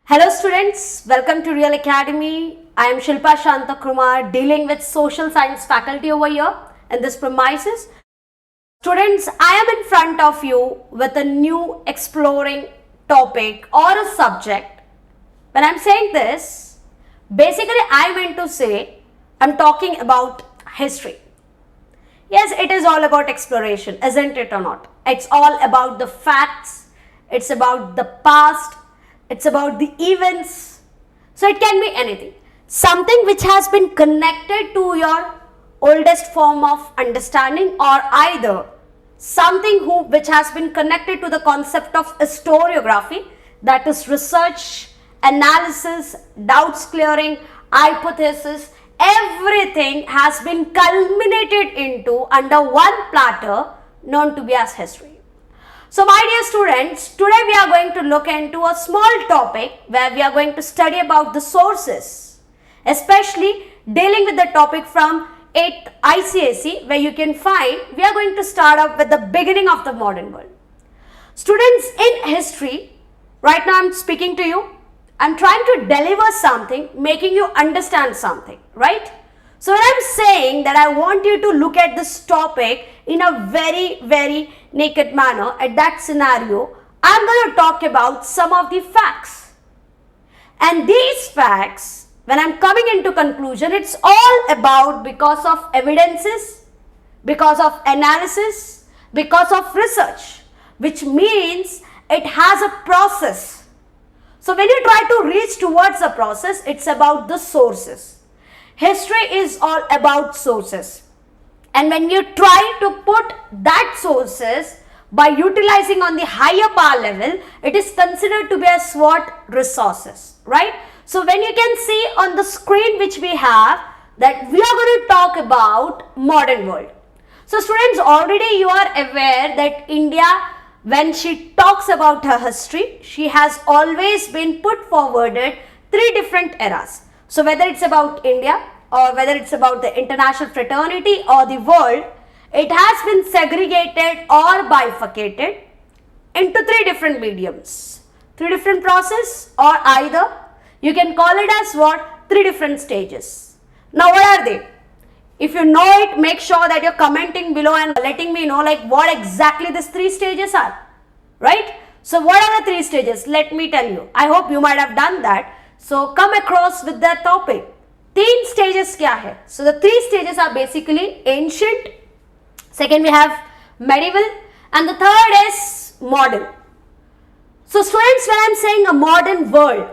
Hello students, welcome to Real Academy. I am Shilpa Shantakumar dealing with social science faculty over here in this premises. Students, I am in front of you with a new exploring topic or a subject. When I am saying this, basically I meant to say I am talking about history. Yes, it is all about exploration, isn't it or not? It's all about the facts, it's about the past, it's about the events. So it can be anything. Something which has been connected to your oldest form of understanding, or either something which has been connected to the concept of historiography, that is research, analysis, doubts clearing, hypothesis. Everything has been culminated into under one platter known to be as history. So my dear students, today we are going to look into a small topic where we are going to study about the sources, especially dealing with the topic from 8th ICSE, where you can find we are going to start up with the beginning of the modern world. Students, in history, right now I am speaking to you, I am trying to deliver something, making you understand something, right? So when I am saying that I want you to look at this topic in a very naked manner, at that scenario, I am going to talk about some of the facts. And these facts, when I am coming into conclusion, it's all about because of evidences, because of analysis, because of research, which means it has a process. So when you try to reach towards a process, it's about the sources. History is all about sources. And when you try to put that sources by utilizing on the higher power level, it is considered to be as what? Resources, right? So when you can see on the screen which we have, that we are going to talk about modern world. So students, already you are aware that India, when she talks about her history, she has always been put forwarded three different eras. So whether it's about India or whether it's about the international fraternity or the world, it has been segregated or bifurcated into three different mediums, three different process, or either you can call it as what? Three different stages. Now what are they? If you know it, make sure that you're commenting below and letting me know like what exactly these three stages are, right? So what are the three stages? Let me tell you. I hope you might have done that. So come across with that topic. Three stages kya hai? So the three stages are basically ancient, second we have medieval, and the third is modern. So students, when I am saying a modern world,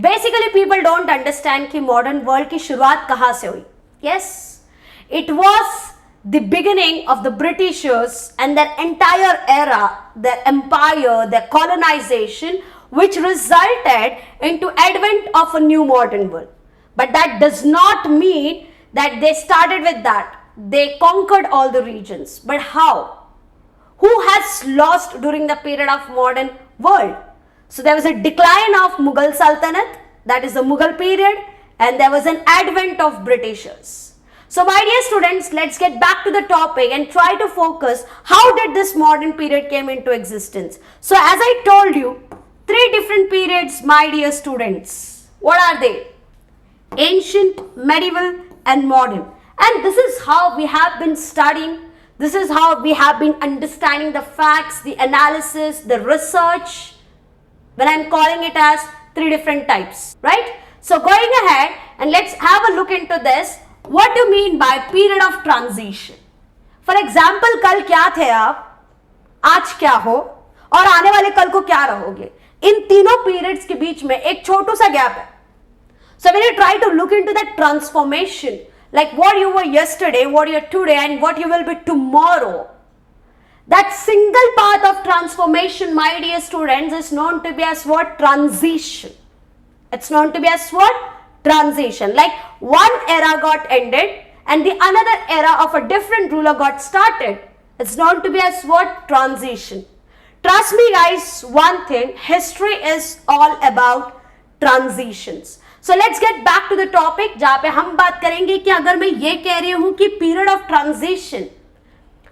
basically people don't understand ki modern world ki shuruaat kahan se hui. Yes, it was the beginning of the Britishers and their entire era, their empire, their colonization, which resulted into advent of a new modern world. But that does not mean that they started with that. They conquered all the regions. But how? Who has lost during the period of modern world? So there was a decline of Mughal Sultanate, that is the Mughal period, and there was an advent of Britishers. So my dear students, let's get back to the topic and try to focus how did this modern period came into existence. So as I told you, three different periods, my dear students. What are they? Ancient, medieval, and modern. And this is how we have been studying. This is how we have been understanding the facts, the analysis, the research, when I am calling it as three different types, right? So going ahead and let's have a look into this. What do you mean by period of transition? For example, कल क्या थे आप, आज क्या हो, और आने वाले कल को क्या रहोगे? इन तीनों periods के बीच में एक छोटू सा gap है. So when you try to look into that transformation, like what you were yesterday, what you are today, and what you will be tomorrow, that single path of transformation, my dear students, is known to be as what? Transition. It's known to be as what? Transition. Like one era got ended and the another era of a different ruler got started. It's known to be as what? Transition. Trust me guys, one thing, history is all about transitions. So let's get back to the topic जहाँ पे हम बात करेंगे कि अगर मैं ये कह रही हूँ कि period of transition,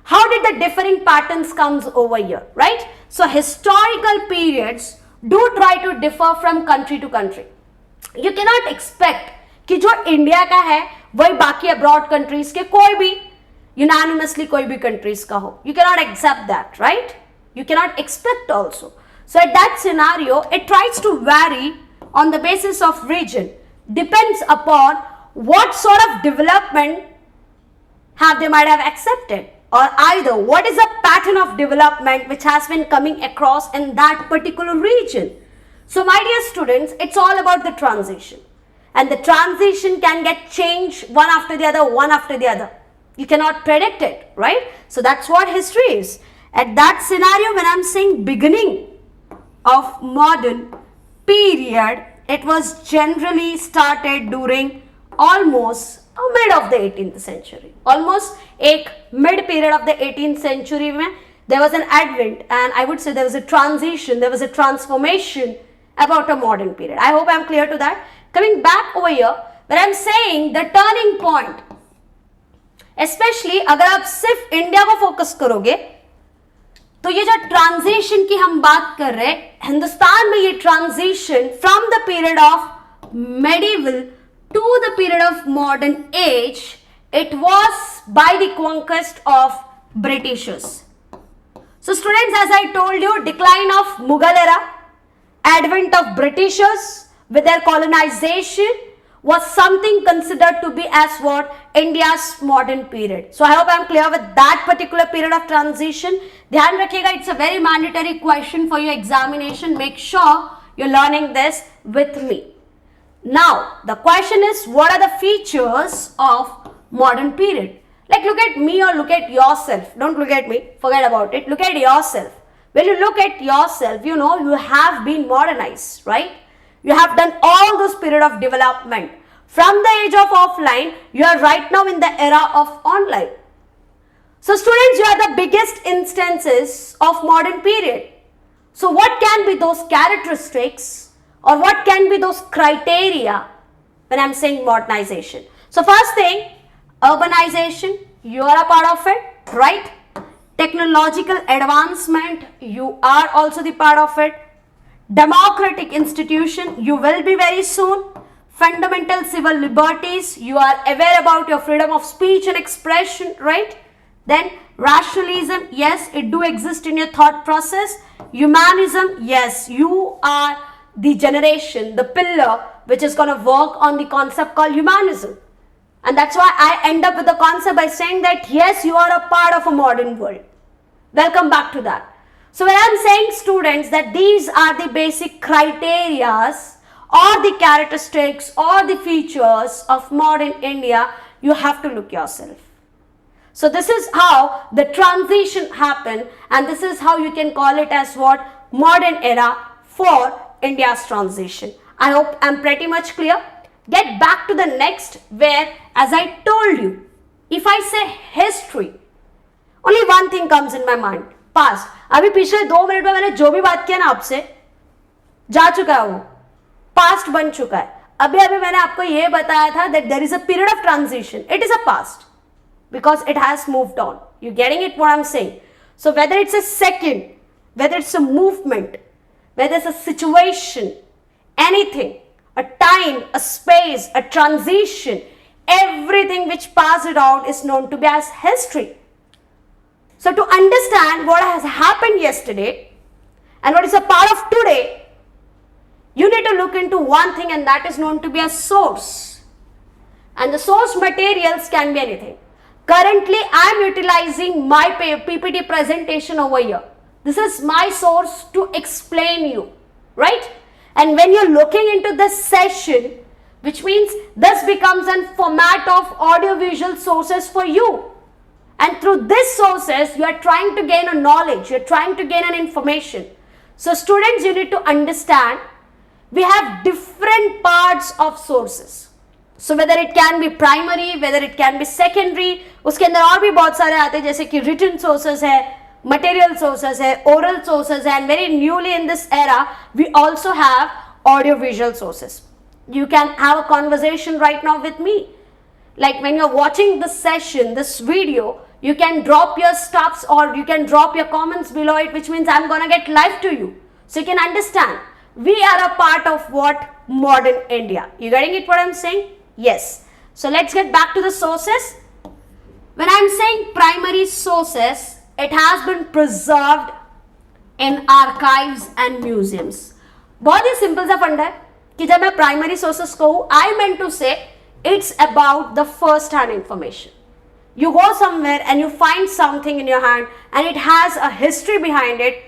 how did the differing patterns comes over here, right? So historical periods do try to differ from country to country. You cannot expect कि जो इंडिया का है वही बाकी अब्रॉड कंट्रीज के कोई भी unanimously कोई भी कंट्रीज का हो. You cannot accept that, right? You cannot expect also. So at that scenario, it tries to vary on the basis of region. Depends upon what sort of development they might have accepted, or either what is the pattern of development which has been coming across in that particular region. So my dear students, it's all about the transition, and the transition can get changed one after the other, one after the other. You cannot predict it, right? So that's what history is. At that scenario, when I'm saying beginning of modern period, it was generally started during almost mid of the 18th century. Almost a mid period of the 18th century mein, there was an advent, and I would say there was a transition, there was a transformation about a modern period. I hope I'm clear to that. Coming back over here, when I'm saying the turning point, especially अगर आप सिर्फ India को focus करोगे तो ये जो transition की हम बात कर रहे हैं, हिंदुस्तान में ये transition from the period of medieval to the period of modern age, it was by the conquest of Britishers. So students, as I told you, decline of Mughal era, advent of Britishers with their colonization was something considered to be as what India's modern period. So I hope I am clear with that particular period of transition. Dhyan rakhega, it's a very mandatory question for your examination. Make sure you're learning this with me. Now, the question is, what are the features of modern period? Like, look at me or look at yourself. Don't look at me, forget about it. Look at yourself. When you look at yourself, you know you have been modernized, right? You have done all this period of development. From the age of offline, you are right now in the era of online. So students, you are the biggest instances of modern period. So what can be those characteristics, or what can be those criteria when I'm saying modernization? So first thing, urbanization, you are a part of it, right? Technological advancement, you are also the part of it. Democratic institution, you will be very soon. Fundamental civil liberties, you are aware about your freedom of speech and expression, right? Then rationalism, yes, it do exist in your thought process. Humanism, yes, you are the generation, the pillar which is going to work on the concept called humanism. And that's why I end up with the concept by saying that yes, you are a part of a modern world. Welcome back to that. So when I'm saying students that these are the basic criterias or the characteristics or the features of modern India, you have to look yourself. So this is how the transition happened, and this is how you can call it as what? Modern era for India's transition. I hope I'm pretty much clear. Get back to the next, where, as I told you, if I say history, only one thing comes in my mind, past. अभी पिछले 2 minute में मैंने जो भी बात किया ना आपसे, जा चुका है वो, past बन चुका है. अभी मैंने आपको ये बताया था that there is a period of transition. It is a past because it has moved on. You getting it what I'm saying? So whether it's a second, whether it's a movement, whether it's a situation, anything, a time, a space, a transition, everything which passes out is known to be as history. So to understand what has happened yesterday and what is a part of today, you need to look into one thing, and that is known to be a source. And the source materials can be anything. Currently, I am utilizing my PPT presentation over here. This is my source to explain you, right? And when you're looking into this session, which means this becomes a format of audiovisual sources for you. And through these sources, you are trying to gain a knowledge, you're trying to gain an information. So students, you need to understand, we have different parts of sources. So whether it can be primary, whether it can be secondary, उसके अंदर और भी बहुत सारे आते हैं, जैसे कि written sources है, material sources है, oral sources है, and very newly in this era, we also have audio-visual sources. You can have a conversation right now with me. Like when you're watching this session, this video, you can drop your stuffs or you can drop your comments below it, which means I'm going to get live to you. So you can understand. we are a part of what? Modern India. You getting it what I'm saying? Yes. So let's get back to the sources. When I'm saying primary sources, it has been preserved in archives and museums. बहुत ही simple सा फंडा है कि जब मैं primary sources कहूँ, I meant to say it's about the first hand information. You go somewhere and you find something in your hand and it has a history behind it,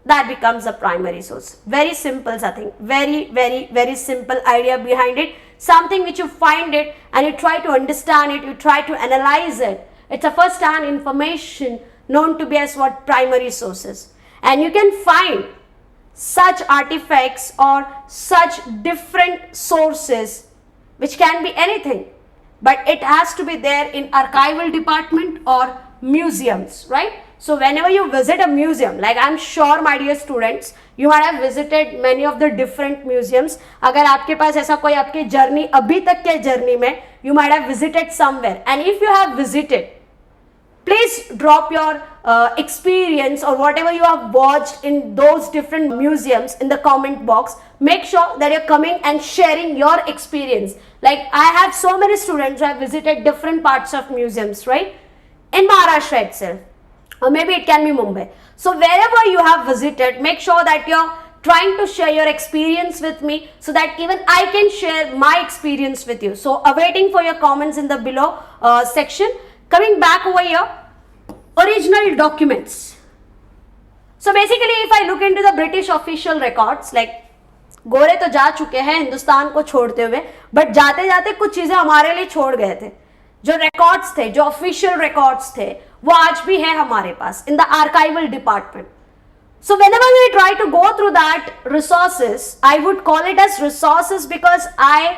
that becomes a primary source. Very simple thing, very simple idea behind it. Something which you find it and you try to understand it, you try to analyze it. It's a first hand information known to be as what? Primary sources. And you can find such artifacts or such different sources which can be anything, but it has to be there in archival department or museums, right? So whenever you visit a museum, like I'm sure my dear students, you might have visited many of the different museums. अगर आपके पास ऐसा कोई आपके journey अभी तक के journey में, you might have visited somewhere, and if you have visited, please drop your experience or whatever you have watched in those different museums in the comment box. Make sure that you're coming and sharing your experience. Like I have so many students who have visited different parts of museums, right? In Maharashtra itself, or maybe it can be Mumbai. So wherever you have visited, make sure that you're trying to share your experience with me so that even I can share my experience with you. So awaiting for your comments in the below section. Coming back over here, original documents. So basically if I look into the British official records, like गोरे तो जा चुके हैं हिंदुस्तान को छोड़ते हुए, but जाते जाते कुछ चीजें हमारे लिए छोड़ गए थे. जो रिकॉर्ड्स थे, जो ऑफिशियल रिकॉर्ड्स थे, वो आज भी है हमारे पास in the archival department. So whenever we try to go through that resources, I would call it as resources because I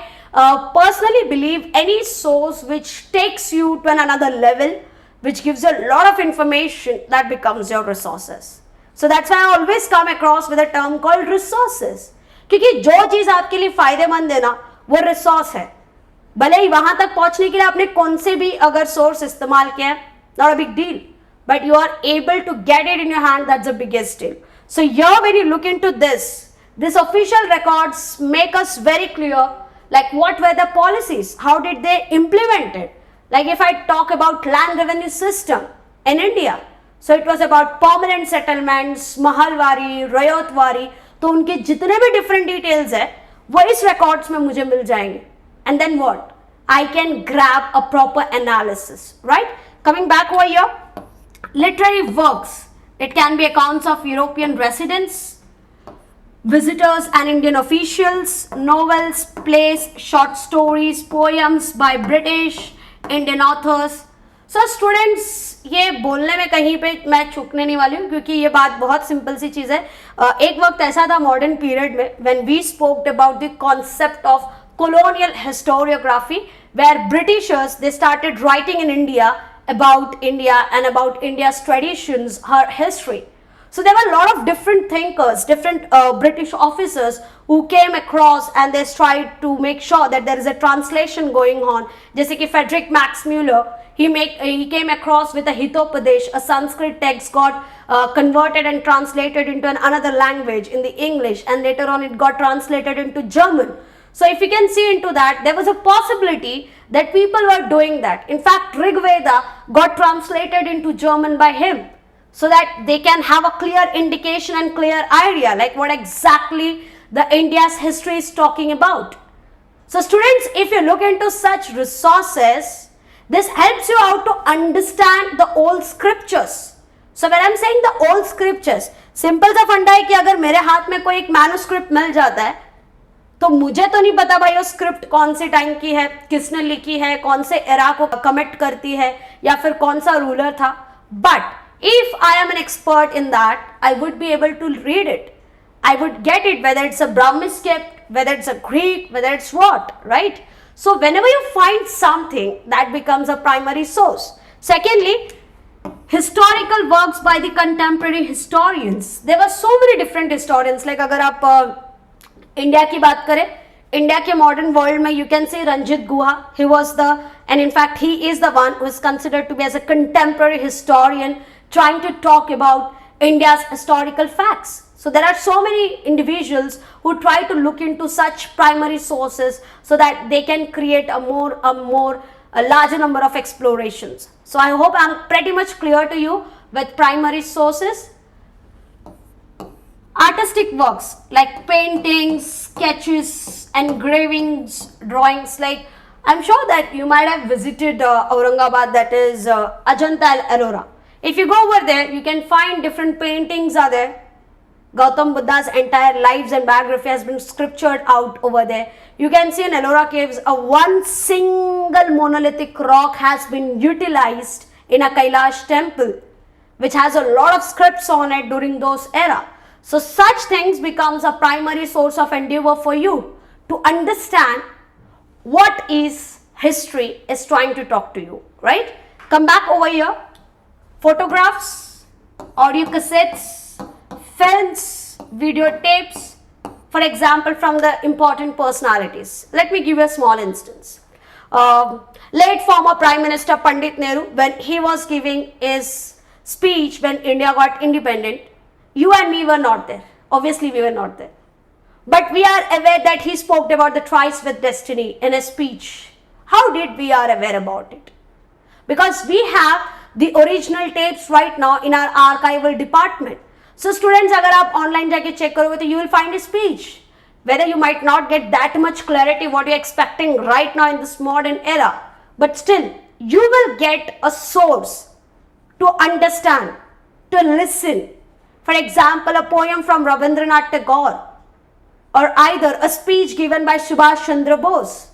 personally believe any source which takes you to another level, which gives you a lot of information, that becomes your resources. So that's why I always come across with a term called resources. क्योंकि जो चीज आपके लिए फायदेमंद है ना, वो resource है. भले ही वहां तक पहुंचने के लिए आपने कौन से भी अगर सोर्स इस्तेमाल किया है, not a big deal, but you are able to get it in your hand, that's the biggest deal. So here when you look into this official records make us very clear, like what were the policies, how did they implement it. Like if I talk about land revenue system in India, so it was about permanent settlements, mahalwari, rayotwari, तो उनके जितने भी different details है वो इस records में मुझे मिल जाएंगे. And then what? I can grab a proper analysis, right? Coming back over here, literary works. It can be accounts of European residents, visitors and Indian officials, novels, plays, short stories, poems by British, Indian authors. So students, ये बोलने में कहीं पे मैं चूकने नहीं वाली हूँ क्योंकि ये बात बहुत सिंपल सी चीज़ है. एक वक्त ऐसा था मॉडर्न पीरियड में when we spoke about the concept of colonial historiography, where Britishers, they started writing in India about India and about India's traditions, her history. So there were a lot of different thinkers, different British officers who came across and they tried to make sure that there is a translation going on. जैसे कि Frederick Max Muller, he came across with a Hitopadesh, a Sanskrit text got converted and translated into another language in the English, and later on it got translated into German. So if you can see into that, there was a possibility that people were doing that. In fact, Rig Veda got translated into German by him so that they can have a clear indication and clear idea like what exactly the India's history is talking about. So students, if you look into such resources, this helps you out to understand the old scriptures. So when I'm saying the old scriptures, simple सा फंडा है कि अगर मेरे हाथ में कोई एक मैन्युस्क्रिप्ट मिल जाता है तो मुझे तो नहीं पता भाई वो स्क्रिप्ट कौन से टाइम की है, किसने लिखी है, कौन से एरा को कमिट करती है या फिर कौन सा रूलर था. But if I am an expert in that, I would be able to read it. I would get it whether it's a Brahmi script, whether it's a Greek, whether it's what, right? So whenever you find something, that becomes a primary source. Secondly, historical works by the contemporary historians. There were so many different historians. Like अगर आप India की बात करें, India के modern world में you can say Ranjit Guha, he was the and in fact he is the one who is considered to be as a contemporary historian trying to talk about India's historical facts. So there are so many individuals who try to look into such primary sources so that they can create a larger number of explorations. So I hope I'm pretty much clear to you with primary sources. Artistic works like paintings, sketches, engravings, drawings, like I'm sure that you might have visited Aurangabad, that is Ajanta and Ellora. If you go over there, you can find different paintings are there. Gautam Buddha's entire lives and biography has been scriptured out over there. You can see in Ellora caves, one single monolithic rock has been utilized in a Kailash temple, which has a lot of scripts on it during those era. So such things becomes a primary source of endeavor for you to understand what is history is trying to talk to you, right? Come back over here. Photographs, audio cassettes, films, videotapes, for example, from the important personalities. Let me give you a small instance. Late former Prime Minister Pandit Nehru, when he was giving his speech when India got independent, you and me were not there. Obviously, we were not there. But we are aware that he spoke about the tries with destiny in a speech. How did we are aware about it? Because we have the original tapes right now in our archival department. So students, agar aap online jaake check karoge, you will find a speech. Whether you might not get that much clarity what you're expecting right now in this modern era, but still you will get a source to understand, to listen. For example, a poem from Rabindranath Tagore, or either a speech given by Subhash Chandra Bose.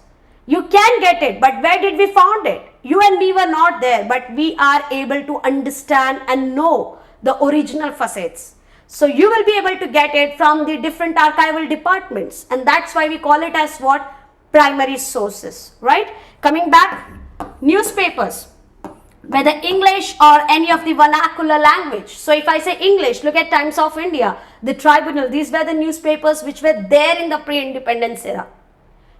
You can get it, but where did we found it? You and me were not there, but we are able to understand and know the original facets. So you will be able to get it from the different archival departments, and that's why we call it as what? Primary sources, right? Coming back, newspapers, whether English or any of the vernacular language. So if I say English, look at Times of India, the Tribunal, these were the newspapers which were there in the pre-independence era.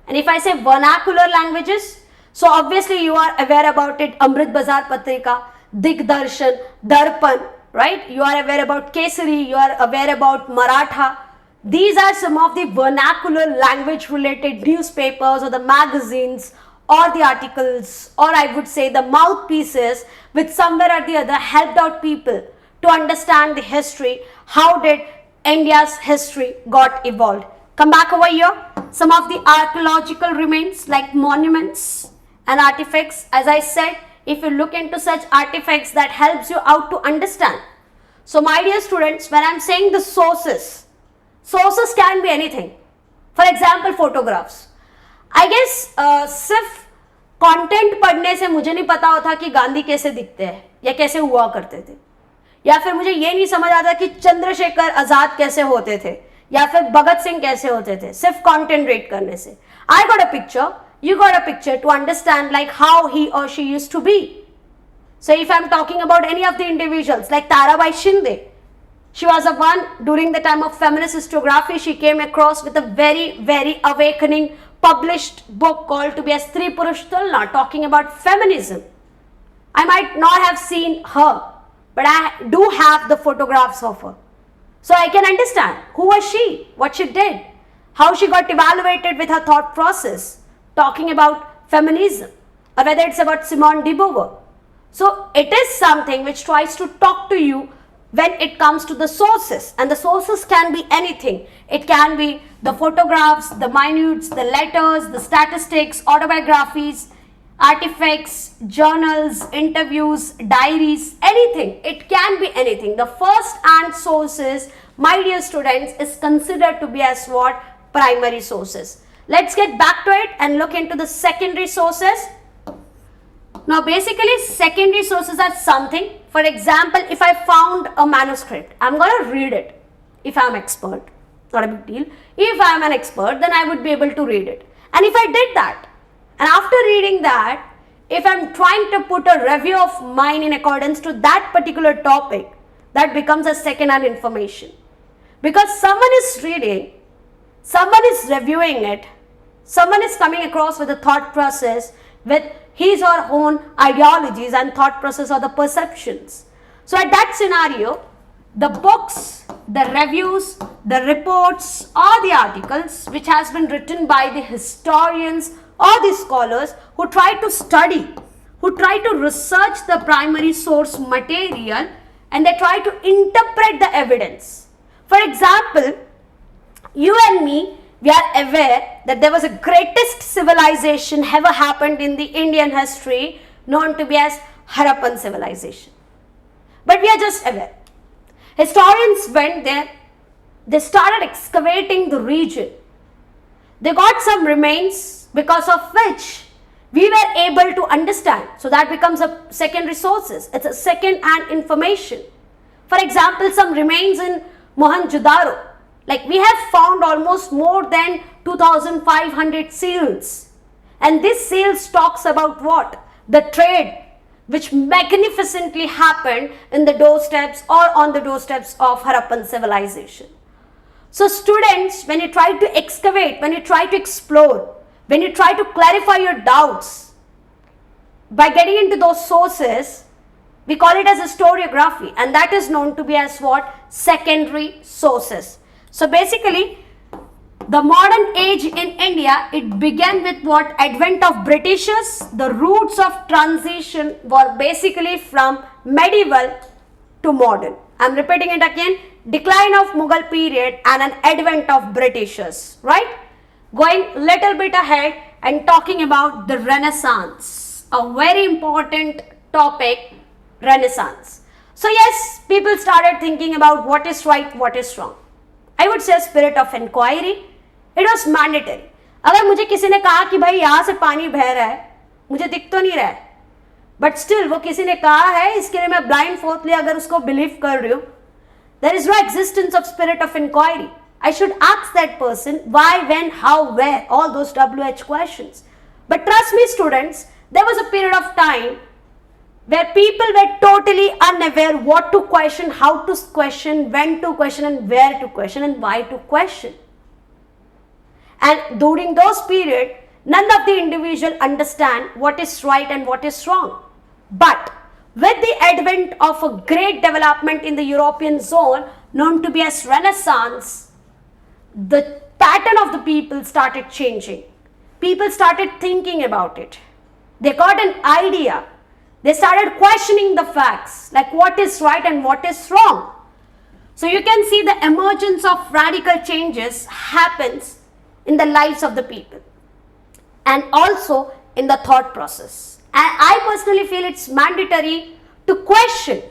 And if I say vernacular languages, so obviously you are aware about it, Amrit Bazar Patrika, Digdarshan, Darpan, right? You are aware about Kesari, you are aware about Maratha. These are some of the vernacular language related newspapers or the magazines or the articles, or I would say the mouthpieces, which somewhere or the other helped out people to understand the history. How did India's history got evolved? Come back over here. Some of the archaeological remains like monuments and artifacts. As I said, if you look into such artifacts, that helps you out to understand. So my dear students, when I am saying the sources can be anything. For example, photographs. I guess सिर्फ content पढ़ने से मुझे नहीं पता होता कि गांधी कैसे दिखते हैं या कैसे हुआ करते थे, या फिर मुझे ये नहीं समझ आता कि चंद्रशेखर आजाद कैसे होते थे या फिर भगत सिंह कैसे होते थे सिर्फ कंटेंट रीड करने से. I got a picture, you got a picture to understand like how he or she used to be. So if I'm talking about any of the individuals like Tarabai Shinde, she was the one during the time of feminist historiography, she came across with a very, very awakening published book called to be as Stri Purush Tulna, talking about feminism. I might not have seen her, but I do have the photographs of her. So I can understand who was she, what she did, how she got evaluated with her thought process, talking about feminism, or whether it's about Simone de Beauvoir. So it is something which tries to talk to you when it comes to the sources, and the sources can be anything. It can be the photographs, the minutes, the letters, the statistics, autobiographies, artifacts, journals, interviews, diaries, anything. It can be anything. The first hand sources, my dear students, is considered to be as what? Primary sources. Let's get back to it and look into the secondary sources. Now basically secondary sources are something, for example, if I found a manuscript, I'm going to read it if I'm expert, not a big deal. If I'm an expert, then I would be able to read it. And if I did that, and after reading that, if I'm trying to put a review of mine in accordance to that particular topic, that becomes a second-hand information. Because someone is reading, someone is reviewing it, someone is coming across with a thought process, with his or her own ideologies and thought process or the perceptions. So at that scenario, the books, the reviews, the reports or the articles which has been written by the historians or the scholars who try to study, who try to research the primary source material, and they try to interpret the evidence. For example, you and me, we are aware that there was a greatest civilization ever happened in the Indian history known to be as Harappan civilization. But we are just aware. Historians went there, they started excavating the region. They got some remains because of which we were able to understand. So that becomes a secondary sources. It's a second-hand information. For example, some remains in Mohenjo-daro. Like we have found almost more than 2,500 seals. And this seals talks about what? The trade which magnificently happened in the doorsteps or on the doorsteps of Harappan civilization. So students, when you try to excavate, when you try to explore, when you try to clarify your doubts, by getting into those sources, we call it as historiography, and that is known to be as what? Secondary sources. So basically, the modern age in India, it began with what? Advent of Britishers. The roots of transition were basically from medieval to modern. I am repeating it again. Decline of Mughal period and an advent of Britishers, right? Going little bit ahead and talking about the Renaissance, a very important topic, Renaissance. So yes, people started thinking about what is right, what is wrong. I would say spirit of inquiry. It was mandatory. अगर मुझे किसी ने कहा कि भाई यहाँ से पानी बह रहा है, मुझे दिख तो नहीं रहा है, बट स्टिल वो किसी ने कहा है, इसके लिए मैं ब्लाइंड फोर्थली अगर उसको बिलीव कर रही हूँ, there is no existence of spirit of inquiry. I should ask that person why, when, how, where, all those WH questions. But trust me students, there was a period of time where people were totally unaware what to question, how to question, when to question and where to question and why to question. And during those periods, none of the individual understand what is right and what is wrong. But with the advent of a great development in the European zone known to be as Renaissance, the pattern of the people started changing. People started thinking about it. They got an idea. They started questioning the facts, like what is right and what is wrong. So you can see the emergence of radical changes happens in the lives of the people and also in the thought process. And I personally feel it's mandatory to question.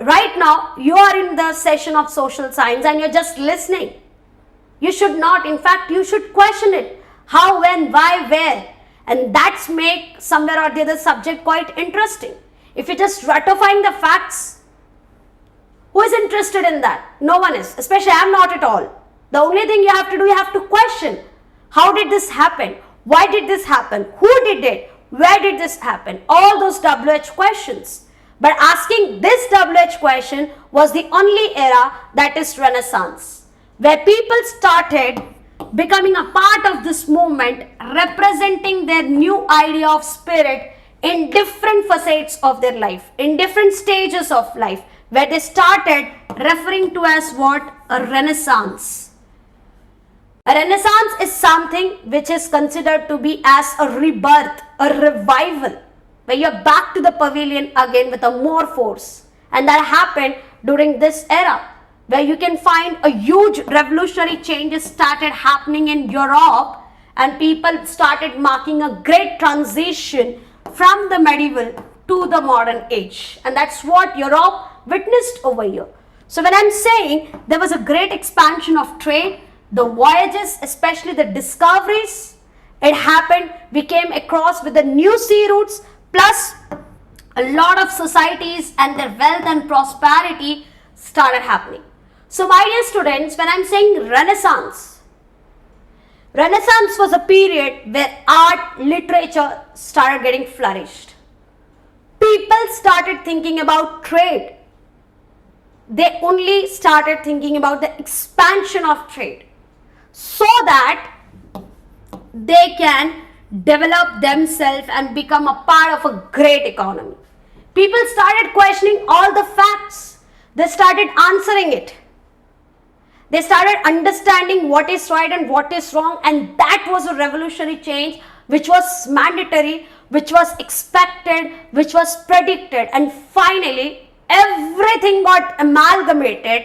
Right now, you are in the session of social science and you're just listening. You should not, in fact, you should question it. How, when, why, where. And that's make somewhere or the other subject quite interesting. If you're just ratifying the facts, who is interested in that? No one is, especially I am not at all. The only thing you have to do, you have to question. How did this happen? Why did this happen? Who did it? Where did this happen? All those WH questions. But asking this WH question was the only era, that is Renaissance, where people started becoming a part of this movement, representing their new idea of spirit in different facets of their life, in different stages of life, where they started referring to as what? A Renaissance. A Renaissance is something which is considered to be as a rebirth, a revival, where you're back to the pavilion again with a more force. And that happened during this era, where you can find a huge revolutionary changes started happening in Europe and people started marking a great transition from the medieval to the modern age. And that's what Europe witnessed over here. So when I'm saying there was a great expansion of trade, the voyages, especially the discoveries, it happened, we came across with the new sea routes, plus a lot of societies and their wealth and prosperity started happening. So my dear students, when I'm saying Renaissance was a period where art, literature started getting flourished. People started thinking about trade. They only started thinking about the expansion of trade, so that they can develop themselves and become a part of a great economy. People started questioning all the facts. They started answering it. They started understanding what is right and what is wrong, and that was a revolutionary change which was mandatory, which was expected, which was predicted, and finally everything got amalgamated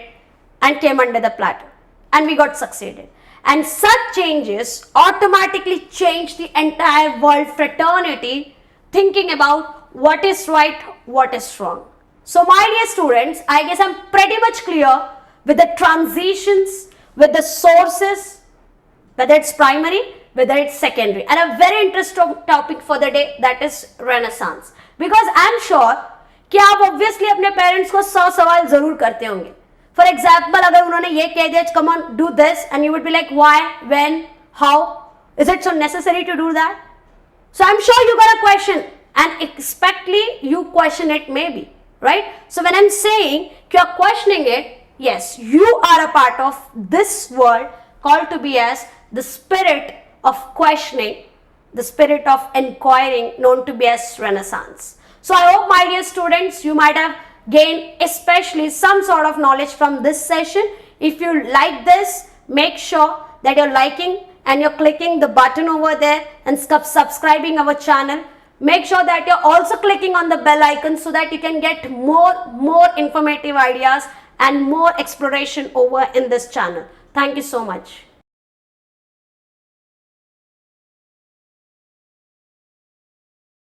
and came under the plateau, and we got succeeded. And such changes automatically changed the entire world fraternity thinking about what is right, what is wrong. So my dear students, I guess I'm pretty much clear with the transitions, with the sources, whether it's primary, whether it's secondary, and a very interesting topic for the day, that is Renaissance. Because I'm sure कि आप obviously अपने parents को 100 सवाल जरूर करते होंगे. For example, अगर उन्होंने ये कह दिया, come on, do this, and you would be like, why, when, how? Is it so necessary to do that? So I'm sure you got a question, and expectedly you question it maybe, right? So when I'm saying you are questioning it, yes, you are a part of this world called to be as the spirit of questioning, the spirit of inquiring, known to be as Renaissance. So I hope, my dear students, you might have gained especially some sort of knowledge from this session. If you like this, make sure that you're liking and you're clicking the button over there and subscribing our channel. Make sure that you're also clicking on the bell icon so that you can get more informative ideas and more exploration over in this channel. Thank you so much.